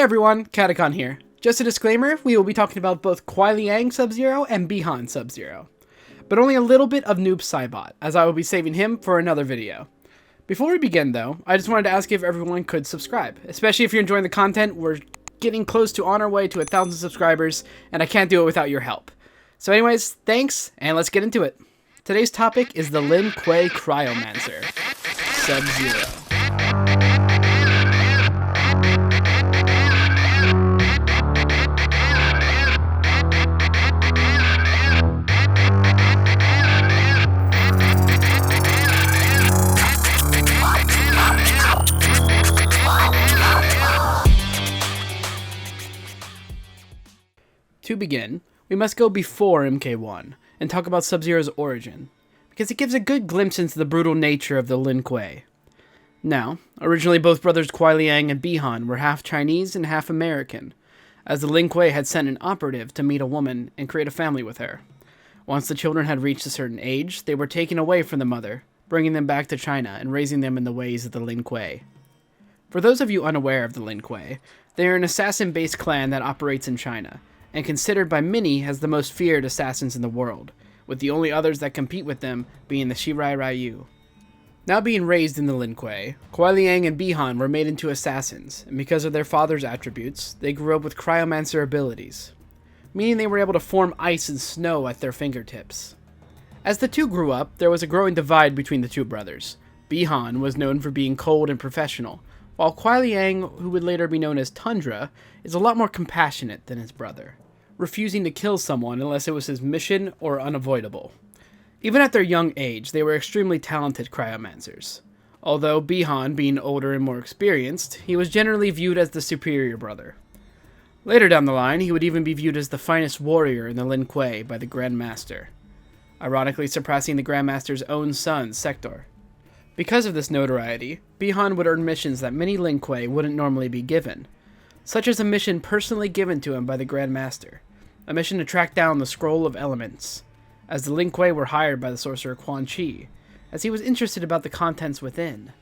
everyone, Catacon here. Just a disclaimer, we will be talking about both Kuei Liang Sub-Zero and Bi-Han Sub-Zero, but only a little bit of Noob Saibot, as I will be saving him for another video. Before we begin though, I just wanted to ask if everyone could subscribe, especially if you're enjoying the content. We're getting close to on our way to 1,000 subscribers, and I can't do it without your help. So anyways, thanks, and let's get into it. Today's topic is the Lin Kuei Cryomancer, Sub-Zero. To begin, we must go before MK1 and talk about Sub-Zero's origin, because it gives a good glimpse into the brutal nature of the Lin Kuei. Now, originally both brothers Kuei Liang and Bi-Han were half Chinese and half American, as the Lin Kuei had sent an operative to meet a woman and create a family with her. Once the children had reached a certain age, they were taken away from the mother, bringing them back to China and raising them in the ways of the Lin Kuei. For those of you unaware of the Lin Kuei, they are an assassin-based clan that operates in China, and considered by many as the most feared assassins in the world, with the only others that compete with them being the Shirai Ryu. Now being raised in the Lin Kuei, Kuei Liang and Bi-Han were made into assassins, and because of their father's attributes, they grew up with cryomancer abilities, meaning they were able to form ice and snow at their fingertips. As the two grew up, there was a growing divide between the two brothers. Bi-Han was known for being cold and professional, while Kuei Liang, who would later be known as Tundra, is a lot more compassionate than his brother, refusing to kill someone unless it was his mission or unavoidable. Even at their young age, they were extremely talented cryomancers. Although Bi-Han being older and more experienced, he was generally viewed as the superior brother. Later down the line, he would even be viewed as the finest warrior in the Lin Kuei by the Grandmaster, ironically surpassing the Grandmaster's own son, Sector. Because of this notoriety, Bi-Han would earn missions that many Lin Kuei wouldn't normally be given, such as a mission personally given to him by the Grandmaster, a mission to track down the Scroll of Elements, as the Lin Kuei were hired by the sorcerer Quan Chi, as he was interested about the contents within.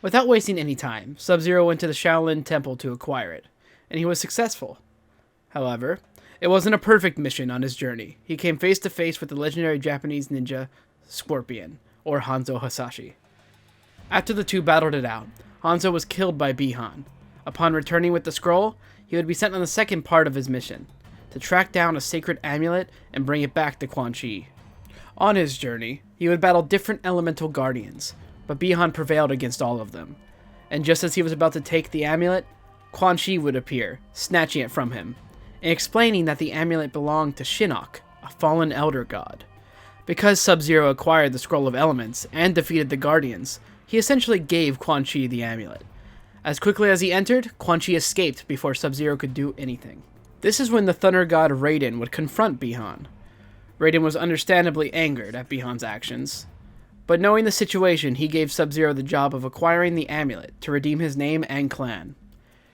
Without wasting any time, Sub-Zero went to the Shaolin Temple to acquire it, and he was successful. However, it wasn't a perfect mission on his journey. He came face to face with the legendary Japanese ninja Scorpion, or Hanzo Hasashi. After the two battled it out, Hanzo was killed by Bi-Han. Upon returning with the scroll, he would be sent on the second part of his mission, to track down a sacred amulet and bring it back to Quan Chi. On his journey, he would battle different elemental guardians, but Bi-Han prevailed against all of them. And just as he was about to take the amulet, Quan Chi would appear, snatching it from him, and explaining that the amulet belonged to Shinnok, a fallen elder god. Because Sub-Zero acquired the Scroll of Elements and defeated the Guardians, he essentially gave Quan Chi the amulet. As quickly as he entered, Quan Chi escaped before Sub-Zero could do anything. This is when the Thunder God Raiden would confront Bi-Han. Raiden was understandably angered at Bi-Han's actions, but knowing the situation, he gave Sub-Zero the job of acquiring the amulet to redeem his name and clan.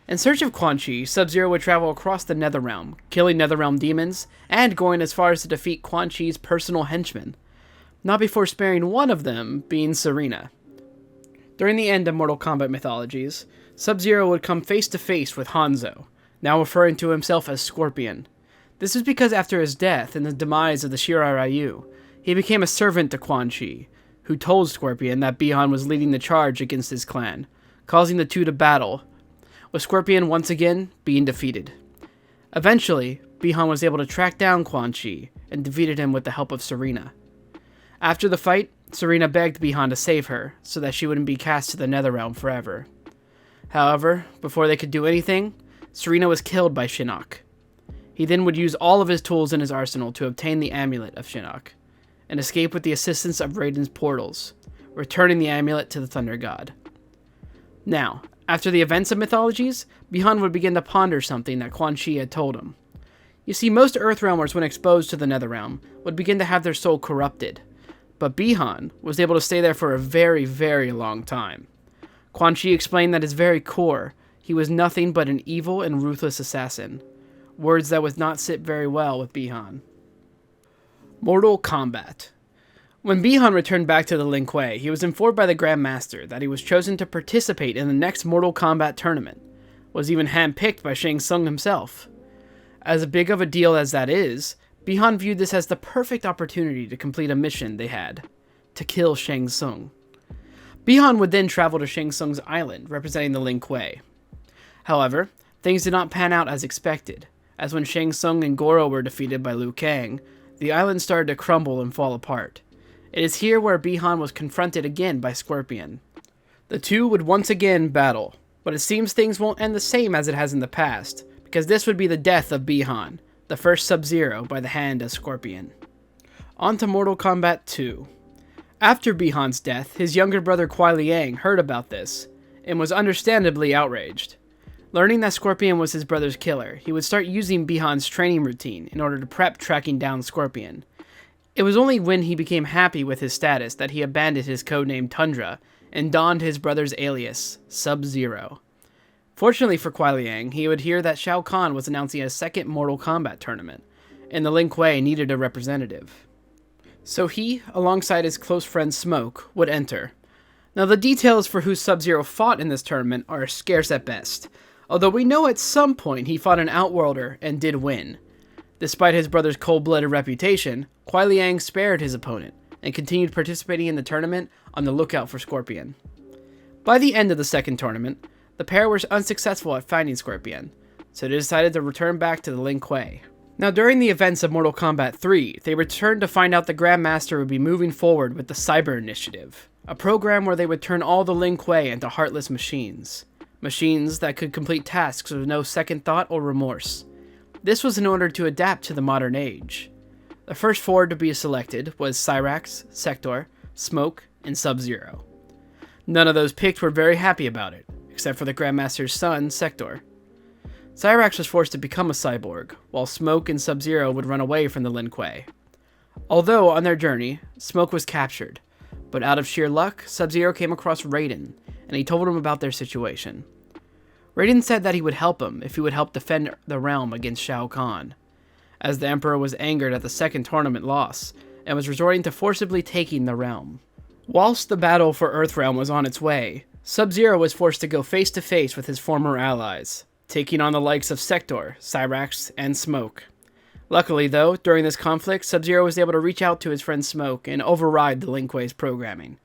In search of Quan Chi, Sub-Zero would travel across the Netherrealm, killing Netherrealm demons, and going as far as to defeat Quan Chi's personal henchmen, not before sparing one of them, being Serena. During the end of Mortal Kombat Mythologies, Sub-Zero would come face to face with Hanzo, now referring to himself as Scorpion. This is because after his death and the demise of the Shirai Ryu, he became a servant to Quan Chi, who told Scorpion that Bi-Han was leading the charge against his clan, causing the two to battle, with Scorpion once again being defeated. Eventually, Bi-Han was able to track down Quan Chi and defeated him with the help of Serena. After the fight, Serena begged Bi-Han to save her so that she wouldn't be cast to the Netherrealm forever. However, before they could do anything, Serena was killed by Shinnok. He then would use all of his tools in his arsenal to obtain the amulet of Shinnok, and escape with the assistance of Raiden's portals, returning the amulet to the Thunder God. Now, after the events of Mythologies, Bi-Han would begin to ponder something that Quan Chi had told him. You see, most Earthrealmers, when exposed to the Netherrealm, would begin to have their soul corrupted, but Bi-Han was able to stay there for a very, very long time. Quan Chi explained that at his very core, he was nothing but an evil and ruthless assassin, words that would not sit very well with Bi-Han. Mortal Kombat. When Bi-Han returned back to the Lin Kuei, he was informed by the Grandmaster that he was chosen to participate in the next Mortal Kombat tournament. was even handpicked by Shang Tsung himself. As big of a deal as that is, Bi-Han viewed this as the perfect opportunity to complete a mission they had, to kill Shang Tsung. Bi-Han would then travel to Shang Tsung's island, representing the Lin Kuei. However, things did not pan out as expected, as when Shang Tsung and Goro were defeated by Liu Kang, the island started to crumble and fall apart. It is here where Bi-Han was confronted again by Scorpion. The two would once again battle, but it seems things won't end the same as it has in the past, because this would be the death of Bi-Han, the first Sub-Zero by the hand of Scorpion. On to Mortal Kombat 2. After Bi-Han's death, his younger brother Kuai Liang heard about this, and was understandably outraged. Learning that Scorpion was his brother's killer, he would start using Bi-Han's training routine in order to prep tracking down Scorpion. It was only when he became happy with his status that he abandoned his codename Tundra and donned his brother's alias, Sub-Zero. Fortunately for Kuai Liang, he would hear that Shao Kahn was announcing a second Mortal Kombat tournament, and the Lin Kuei needed a representative. So he, alongside his close friend Smoke, would enter. Now the details for who Sub-Zero fought in this tournament are scarce at best, although we know at some point he fought an Outworlder and did win. Despite his brother's cold-blooded reputation, Kuai Liang spared his opponent, and continued participating in the tournament on the lookout for Scorpion. By the end of the second tournament, the pair were unsuccessful at finding Scorpion, so they decided to return back to the Lin Kuei. Now during the events of Mortal Kombat 3, they returned to find out the Grandmaster would be moving forward with the Cyber Initiative, a program where they would turn all the Lin Kuei into heartless machines. Machines that could complete tasks with no second thought or remorse. This was in order to adapt to the modern age. The first four to be selected was Cyrax, Sector, Smoke, and Sub-Zero. None of those picked were very happy about it, except for the Grandmaster's son, Sector. Cyrax was forced to become a cyborg, while Smoke and Sub-Zero would run away from the Lin Kuei. Although, on their journey, Smoke was captured, but out of sheer luck, Sub-Zero came across Raiden, and he told him about their situation. Raiden said that he would help him if he would help defend the realm against Shao Kahn, as the Emperor was angered at the second tournament loss, and was resorting to forcibly taking the realm. Whilst the battle for Earthrealm was on its way, Sub-Zero was forced to go face-to-face with his former allies, taking on the likes of Sector, Cyrax, and Smoke. Luckily though, during this conflict, Sub-Zero was able to reach out to his friend Smoke and override the Lin Kuei's programming.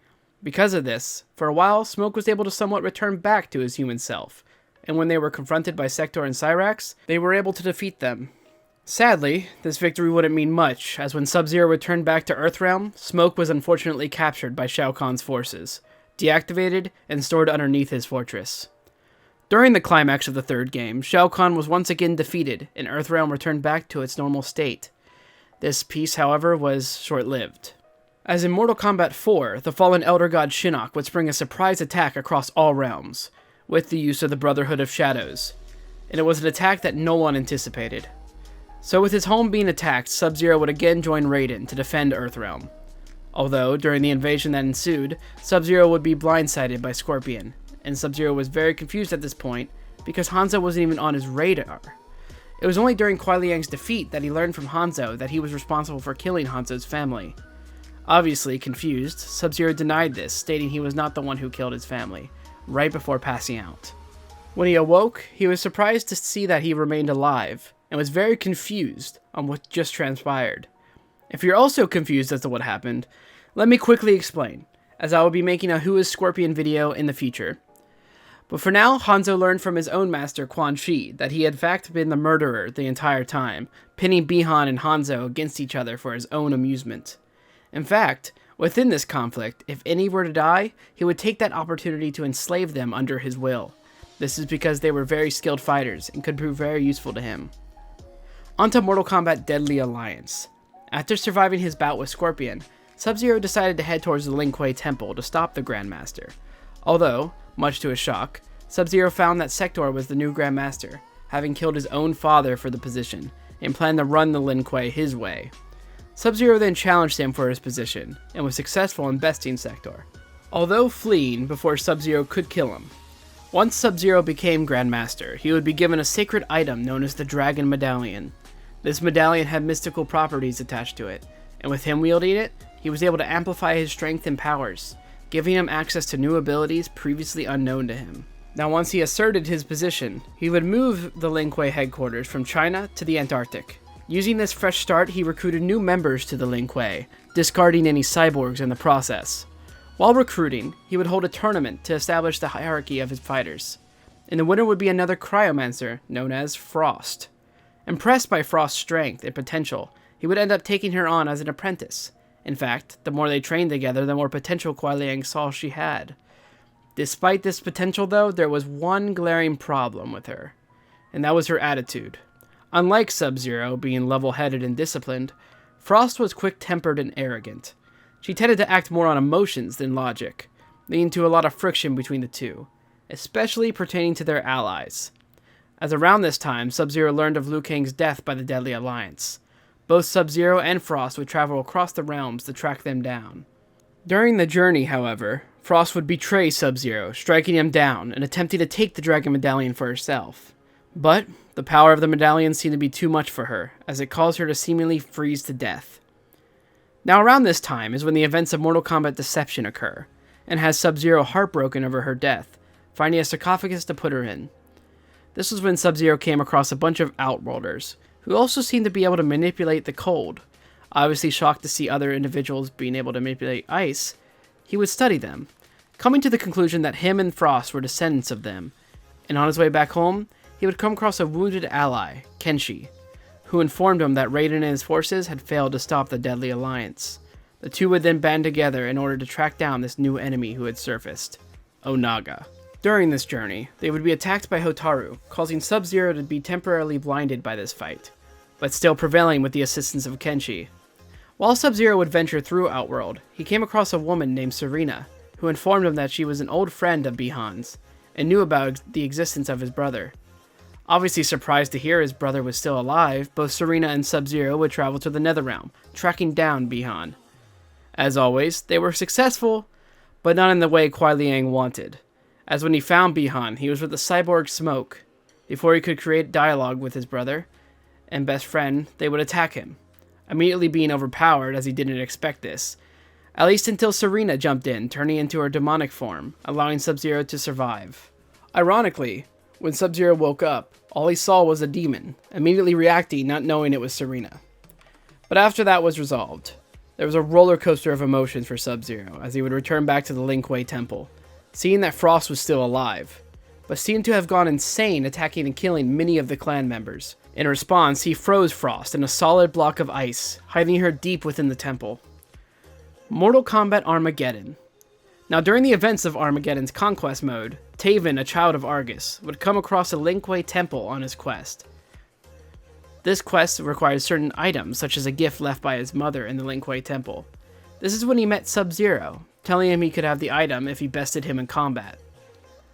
Because of this, for a while, Smoke was able to somewhat return back to his human self, and when they were confronted by Sector and Cyrax, they were able to defeat them. Sadly, this victory wouldn't mean much, as when Sub-Zero returned back to Earthrealm, Smoke was unfortunately captured by Shao Kahn's forces, deactivated, and stored underneath his fortress. During the climax of the third game, Shao Kahn was once again defeated, and Earthrealm returned back to its normal state. This peace, however, was short-lived. As in Mortal Kombat 4, the fallen Elder God Shinnok would spring a surprise attack across all realms, with the use of the Brotherhood of Shadows, and it was an attack that no one anticipated. So with his home being attacked, Sub-Zero would again join Raiden to defend Earthrealm. Although, during the invasion that ensued, Sub-Zero would be blindsided by Scorpion, and Sub-Zero was very confused at this point, because Hanzo wasn't even on his radar. It was only during Kuai Liang's defeat that he learned from Hanzo that he was responsible for killing Hanzo's family. Obviously confused, Sub-Zero denied this, stating he was not the one who killed his family, right before passing out. When he awoke, he was surprised to see that he remained alive, and was very confused on what just transpired. If you're also confused as to what happened, let me quickly explain, as I will be making a Who is Scorpion video in the future. But for now, Hanzo learned from his own master, Quan Chi, that he had in fact been the murderer the entire time, pinning Bi-Han and Hanzo against each other for his own amusement. In fact, within this conflict, if any were to die, he would take that opportunity to enslave them under his will. This is because they were very skilled fighters and could prove very useful to him. Onto Mortal Kombat Deadly Alliance. After surviving his bout with Scorpion, Sub-Zero decided to head towards the Lin Kuei Temple to stop the Grandmaster. Although, much to his shock, Sub-Zero found that Sector was the new Grandmaster, having killed his own father for the position, and planned to run the Lin Kuei his way. Sub-Zero then challenged him for his position, and was successful in besting Sector, although fleeing before Sub-Zero could kill him. Once Sub-Zero became Grandmaster, he would be given a sacred item known as the Dragon Medallion. This medallion had mystical properties attached to it, and with him wielding it, he was able to amplify his strength and powers, giving him access to new abilities previously unknown to him. Now once he asserted his position, he would move the Lin Kuei headquarters from China to the Antarctic. Using this fresh start, he recruited new members to the Lin Kuei, discarding any cyborgs in the process. While recruiting, he would hold a tournament to establish the hierarchy of his fighters. And the winner would be another cryomancer known as Frost. Impressed by Frost's strength and potential, he would end up taking her on as an apprentice. In fact, the more they trained together, the more potential Kuai Liang saw she had. Despite this potential though, there was one glaring problem with her, and that was her attitude. Unlike Sub-Zero being level-headed and disciplined, Frost was quick-tempered and arrogant. She tended to act more on emotions than logic, leading to a lot of friction between the two, especially pertaining to their allies. As around this time, Sub-Zero learned of Liu Kang's death by the Deadly Alliance. Both Sub-Zero and Frost would travel across the realms to track them down. During the journey, however, Frost would betray Sub-Zero, striking him down and attempting to take the Dragon Medallion for herself. But the power of the medallion seemed to be too much for her, as it caused her to seemingly freeze to death. Now around this time is when the events of Mortal Kombat Deception occur, and has Sub-Zero heartbroken over her death, finding a sarcophagus to put her in. This was when Sub-Zero came across a bunch of Outworlders, who also seemed to be able to manipulate the cold. Obviously shocked to see other individuals being able to manipulate ice, he would study them, coming to the conclusion that him and Frost were descendants of them, and on his way back home, he would come across a wounded ally, Kenshi, who informed him that Raiden and his forces had failed to stop the Deadly Alliance. The two would then band together in order to track down this new enemy who had surfaced, Onaga. During this journey, they would be attacked by Hotaru, causing Sub-Zero to be temporarily blinded by this fight, but still prevailing with the assistance of Kenshi. While Sub-Zero would venture through Outworld, he came across a woman named Serena, who informed him that she was an old friend of Bihan's, and knew about the existence of his brother. Obviously surprised to hear his brother was still alive, both Serena and Sub-Zero would travel to the Netherrealm, tracking down Bihan. As always, they were successful, but not in the way Kuai Liang wanted, as when he found Bihan, he was with the cyborg Smoke. Before he could create dialogue with his brother and best friend, they would attack him, immediately being overpowered as he didn't expect this, at least until Serena jumped in, turning into her demonic form, allowing Sub-Zero to survive. Ironically, when Sub-Zero woke up, all he saw was a demon, immediately reacting, not knowing it was Serena. But after that was resolved, there was a roller coaster of emotions for Sub-Zero as he would return back to the Lin Kuei temple, seeing that Frost was still alive, but seemed to have gone insane, attacking and killing many of the clan members. In response, he froze Frost in a solid block of ice, hiding her deep within the temple. Mortal Kombat Armageddon. Now during the events of Armageddon's conquest mode, Taven, a child of Argus, would come across a Lin Kuei temple on his quest. This quest required certain items, such as a gift left by his mother in the Lin Kuei temple. This is when he met Sub-Zero, telling him he could have the item if he bested him in combat.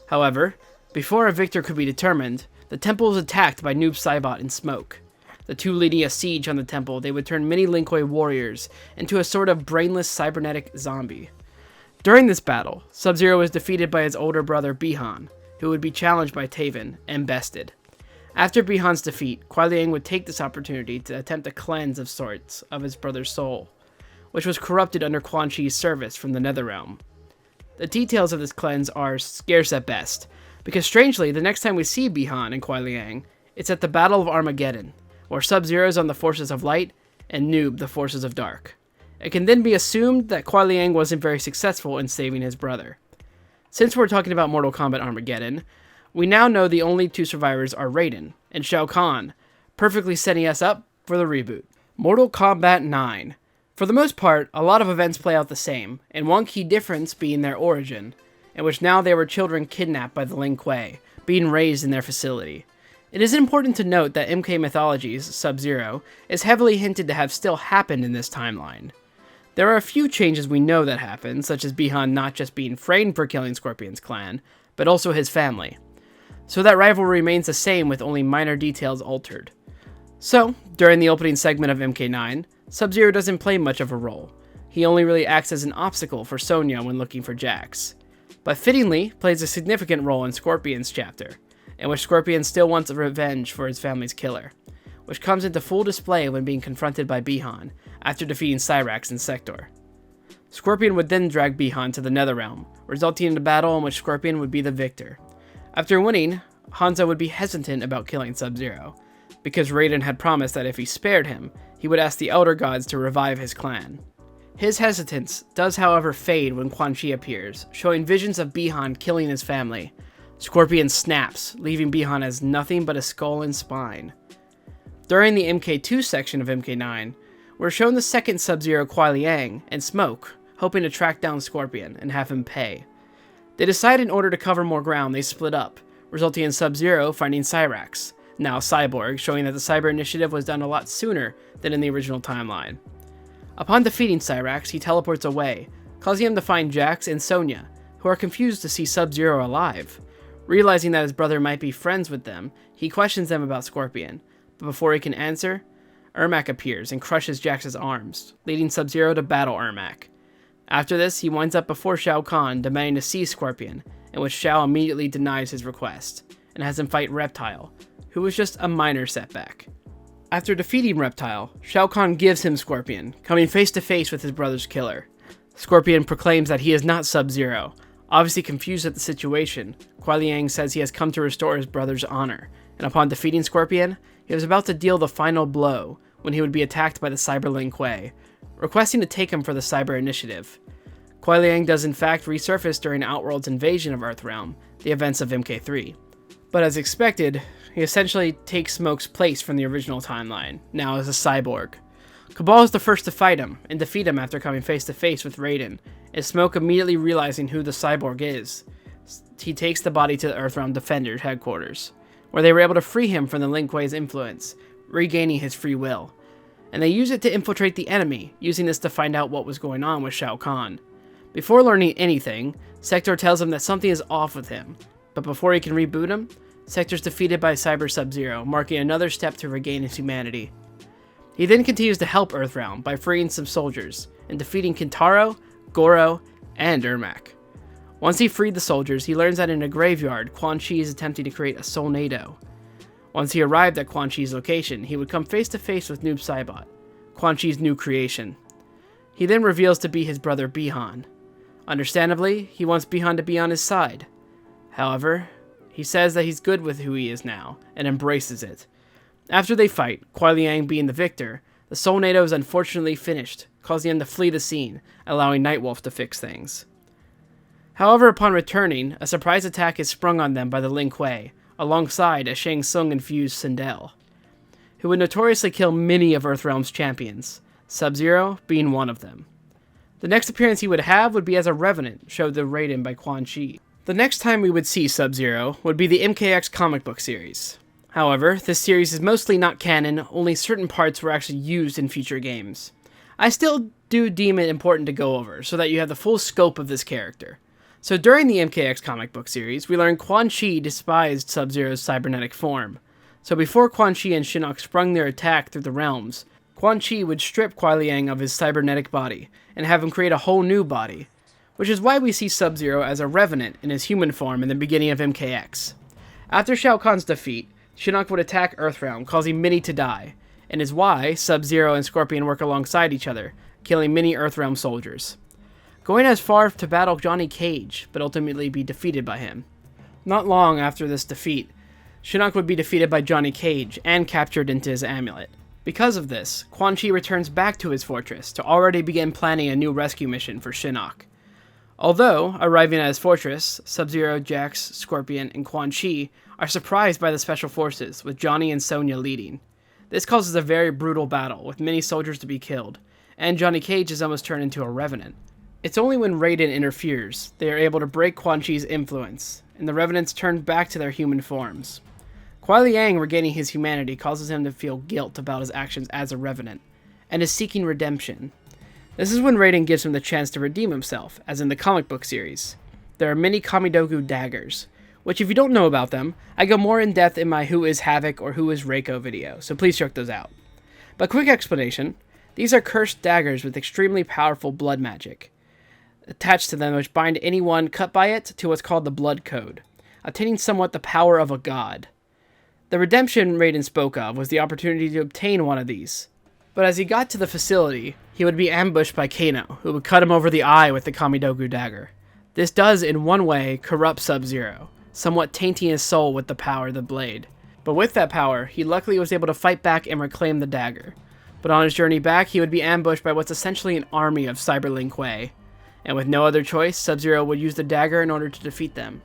However, before a victor could be determined, the temple was attacked by Noob Saibot and Smoke. The two leading a siege on the temple, they would turn many Lin Kuei warriors into a sort of brainless cybernetic zombie. During this battle, Sub-Zero was defeated by his older brother Bihan, who would be challenged by Taven and bested. After Bihan's defeat, Kuai Liang would take this opportunity to attempt a cleanse of sorts of his brother's soul, which was corrupted under Quan Chi's service from the Netherrealm. The details of this cleanse are scarce at best, because strangely, the next time we see Bihan and Kuai Liang, it's at the Battle of Armageddon, where Sub-Zero is on the forces of light and Noob the forces of dark. It can then be assumed that Kuai Liang wasn't very successful in saving his brother. Since we're talking about Mortal Kombat Armageddon, we now know the only two survivors are Raiden and Shao Kahn, perfectly setting us up for the reboot. Mortal Kombat 9. For the most part, a lot of events play out the same, and one key difference being their origin, in which now they were children kidnapped by the Lin Kuei, being raised in their facility. It is important to note that MK Mythologies Sub-Zero is heavily hinted to have still happened in this timeline. There are a few changes we know that happened, such as Bihan not just being framed for killing Scorpion's clan, but also his family. So that rivalry remains the same with only minor details altered. So, during the opening segment of MK9, Sub-Zero doesn't play much of a role. He only really acts as an obstacle for Sonya when looking for Jax. But fittingly, plays a significant role in Scorpion's chapter, in which Scorpion still wants revenge for his family's killer, which comes into full display when being confronted by Bihan after defeating Cyrax in Sector. Scorpion would then drag Bihan to the Netherrealm, resulting in a battle in which Scorpion would be the victor. After winning, Hanzo would be hesitant about killing Sub-Zero, because Raiden had promised that if he spared him, he would ask the Elder Gods to revive his clan. His hesitance does however fade when Quan Chi appears, showing visions of Bi-Han killing his family. Scorpion snaps, leaving Bi-Han as nothing but a skull and spine. During the MK2 section of MK9, we're shown the second Sub-Zero Kuai Liang and Smoke, hoping to track down Scorpion and have him pay. They decide in order to cover more ground, they split up, resulting in Sub-Zero finding Cyrax, now Cyborg, showing that the Cyber Initiative was done a lot sooner than in the original timeline. Upon defeating Cyrax, he teleports away, causing him to find Jax and Sonya, who are confused to see Sub-Zero alive. Realizing that his brother might be friends with them, he questions them about Scorpion, but before he can answer, Ermac appears and crushes Jax's arms, leading Sub-Zero to battle Ermac. After this, he winds up before Shao Kahn demanding to see Scorpion, in which Shao immediately denies his request, and has him fight Reptile, who was just a minor setback. After defeating Reptile, Shao Kahn gives him Scorpion, coming face to face with his brother's killer. Scorpion proclaims that he is not Sub-Zero. Obviously confused at the situation, Kuai Liang says he has come to restore his brother's honor, and upon defeating Scorpion, he was about to deal the final blow when he would be attacked by the Cyber Lin Kuei, requesting to take him for the Cyber Initiative. Kuai Liang does in fact resurface during Outworld's invasion of Earthrealm, the events of MK3. But as expected, he essentially takes Smoke's place from the original timeline, now as a cyborg. Cabal is the first to fight him, and defeat him after coming face to face with Raiden, and Smoke immediately realizing who the cyborg is. He takes the body to the Earthrealm Defenders headquarters, where they were able to free him from the Lin Kuei's influence, regaining his free will. And they use it to infiltrate the enemy, using this to find out what was going on with Shao Kahn. Before learning anything, Sector tells him that something is off with him, but before he can reboot him, Sector's defeated by Cyber Sub-Zero, marking another step to regain his humanity. He then continues to help Earthrealm by freeing some soldiers, and defeating Kintaro, Goro, and Ermac. Once he freed the soldiers, he learns that in a graveyard, Quan Chi is attempting to create a Soulnado. Once he arrived at Quan Chi's location, he would come face to face with Noob Saibot, Quan Chi's new creation. He then reveals to be his brother Bi-Han. Understandably, he wants Bi-Han to be on his side. However, he says that he's good with who he is now, and embraces it. After they fight, Kuai Liang being the victor, the Soulnado is unfortunately finished, causing him to flee the scene, allowing Nightwolf to fix things. However, upon returning, a surprise attack is sprung on them by the Lin Kuei, alongside a Shang Tsung-infused Sindel, who would notoriously kill many of Earthrealm's champions, Sub-Zero being one of them. The next appearance he would have would be as a Revenant, showed to Raiden by Quan Chi. The next time we would see Sub-Zero would be the MKX comic book series. However, this series is mostly not canon, only certain parts were actually used in future games. I still do deem it important to go over, so that you have the full scope of this character. So during the MKX comic book series, we learned Quan Chi despised Sub-Zero's cybernetic form. So before Quan Chi and Shinnok sprung their attack through the realms, Quan Chi would strip Kuai Liang of his cybernetic body, and have him create a whole new body, which is why we see Sub-Zero as a Revenant in his human form in the beginning of MKX. After Shao Kahn's defeat, Shinnok would attack Earthrealm, causing many to die, and is why Sub-Zero and Scorpion work alongside each other, killing many Earthrealm soldiers. Going as far to battle Johnny Cage, but ultimately be defeated by him. Not long after this defeat, Shinnok would be defeated by Johnny Cage and captured into his amulet. Because of this, Quan Chi returns back to his fortress to already begin planning a new rescue mission for Shinnok. Although, arriving at his fortress, Sub-Zero, Jax, Scorpion, and Quan Chi are surprised by the Special Forces, with Johnny and Sonya leading. This causes a very brutal battle, with many soldiers to be killed, and Johnny Cage is almost turned into a Revenant. It's only when Raiden interferes, they are able to break Quan Chi's influence, and the Revenants turn back to their human forms. Kuai Liang regaining his humanity causes him to feel guilt about his actions as a Revenant, and is seeking redemption. This is when Raiden gives him the chance to redeem himself, as in the comic book series. There are many Kamidogu daggers, which if you don't know about them, I go more in depth in my Who is Havoc or Who is Reiko video, so please check those out. But quick explanation, these are cursed daggers with extremely powerful blood magic attached to them, which bind anyone cut by it to what's called the Blood Code, obtaining somewhat the power of a god. The redemption Raiden spoke of was the opportunity to obtain one of these, but as he got to the facility, he would be ambushed by Kano, who would cut him over the eye with the Kamidogu dagger. This does, in one way, corrupt Sub-Zero, somewhat tainting his soul with the power of the blade. But with that power, he luckily was able to fight back and reclaim the dagger. But on his journey back, he would be ambushed by what's essentially an army of Cyber Lin Kuei. And with no other choice, Sub-Zero would use the dagger in order to defeat them.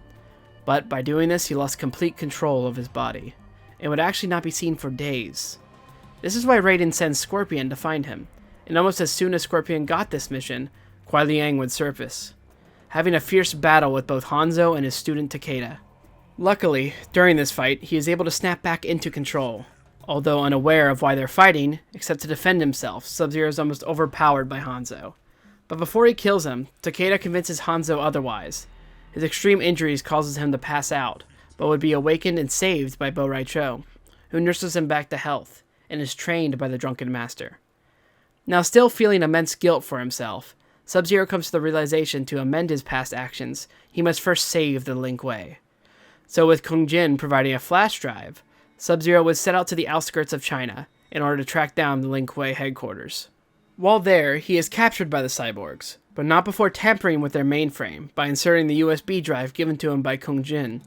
But by doing this, he lost complete control of his body, and would actually not be seen for days. This is why Raiden sends Scorpion to find him, and almost as soon as Scorpion got this mission, Kuai Liang would surface, having a fierce battle with both Hanzo and his student Takeda. Luckily, during this fight, he is able to snap back into control. Although unaware of why they're fighting, except to defend himself, Sub-Zero is almost overpowered by Hanzo. But before he kills him, Takeda convinces Hanzo otherwise. His extreme injuries causes him to pass out, but would be awakened and saved by Bo Raicho, who nurses him back to health, and is trained by the Drunken Master. Now still feeling immense guilt for himself, Sub-Zero comes to the realization to amend his past actions, he must first save the Lin Kuei. So with Kung Jin providing a flash drive, Sub-Zero would set out to the outskirts of China in order to track down the Lin Kuei headquarters. While there, he is captured by the cyborgs, but not before tampering with their mainframe by inserting the USB drive given to him by Kung Jin.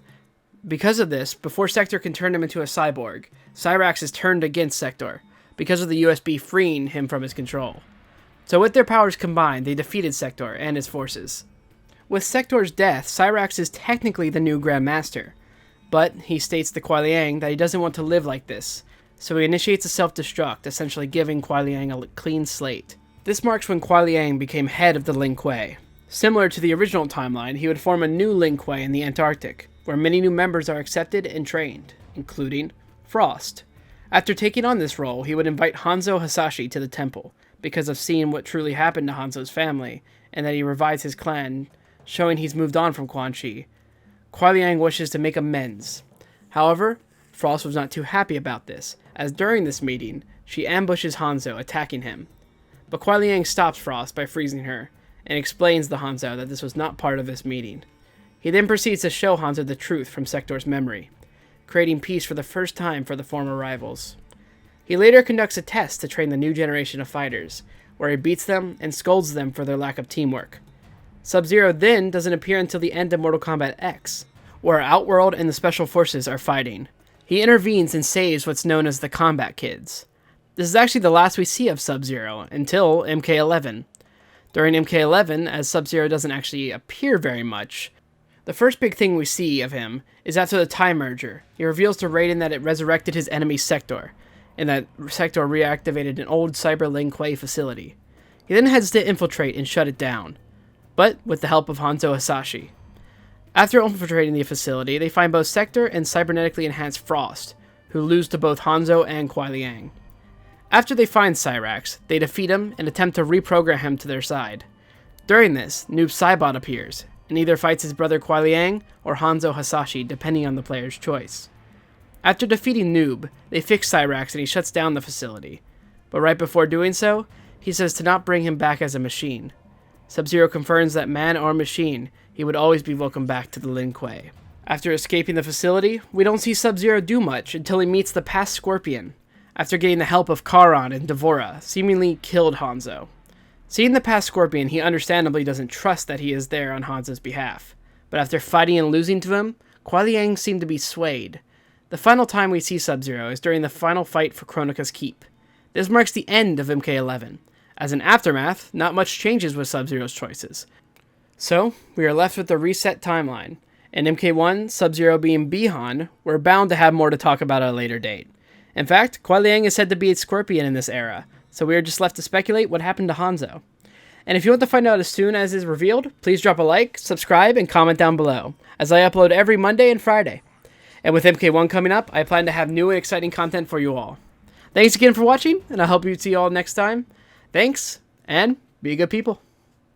Because of this, before Sector can turn him into a cyborg, Cyrax is turned against Sector, because of the USB freeing him from his control. So with their powers combined, they defeated Sector and his forces. With Sector's death, Cyrax is technically the new Grandmaster, but he states to Kuai Liang that he doesn't want to live like this, so he initiates a self-destruct, essentially giving Kuai Liang a clean slate. This marks when Kuai Liang became head of the Lin Kuei. Similar to the original timeline, he would form a new Lin Kuei in the Antarctic, where many new members are accepted and trained, including Frost. After taking on this role, he would invite Hanzo Hasashi to the temple, because of seeing what truly happened to Hanzo's family, and that he revives his clan, showing he's moved on from Quan Chi. Kuai Liang wishes to make amends. However, Frost was not too happy about this, as during this meeting, she ambushes Hanzo, attacking him. But Kuai Liang stops Frost by freezing her, and explains to Hanzo that this was not part of this meeting. He then proceeds to show Hanzo the truth from Sector's memory, creating peace for the first time for the former rivals. He later conducts a test to train the new generation of fighters, where he beats them and scolds them for their lack of teamwork. Sub-Zero then doesn't appear until the end of Mortal Kombat X, where Outworld and the Special Forces are fighting. He intervenes and saves what's known as the Combat Kids. This is actually the last we see of Sub-Zero, until MK11. During MK11, as Sub-Zero doesn't actually appear very much, the first big thing we see of him is after the Time Merger. He reveals to Raiden that it resurrected his enemy Sector, and that Sector reactivated an old Cyber Lin Kuei facility. He then heads to infiltrate and shut it down, but with the help of Hanzo Hasashi. After infiltrating the facility, they find both Sector and cybernetically enhanced Frost, who lose to both Hanzo and Kuai Liang. After they find Cyrax, they defeat him and attempt to reprogram him to their side. During this, Noob Saibot appears, and either fights his brother Kuai Liang or Hanzo Hasashi, depending on the player's choice. After defeating Noob, they fix Cyrax and he shuts down the facility, but right before doing so, he says to not bring him back as a machine. Sub-Zero confirms that man or machine, he would always be welcome back to the Lin Kuei. After escaping the facility, we don't see Sub-Zero do much until he meets the past Scorpion. After getting the help of Charon and Devora, seemingly killed Hanzo. Seeing the past Scorpion, he understandably doesn't trust that he is there on Hanzo's behalf. But after fighting and losing to him, Kuai Liang seemed to be swayed. The final time we see Sub-Zero is during the final fight for Kronika's Keep. This marks the end of MK11. As an aftermath, not much changes with Sub-Zero's choices. So, we are left with the reset timeline. In MK1, Sub-Zero being Bihan, we're bound to have more to talk about at a later date. In fact, Kuai Liang is said to be a Scorpion in this era, so we are just left to speculate what happened to Hanzo. And if you want to find out as soon as is revealed, please drop a like, subscribe, and comment down below, as I upload every Monday and Friday. And with MK1 coming up, I plan to have new and exciting content for you all. Thanks again for watching, and I hope you see you all next time. Thanks, and be good people.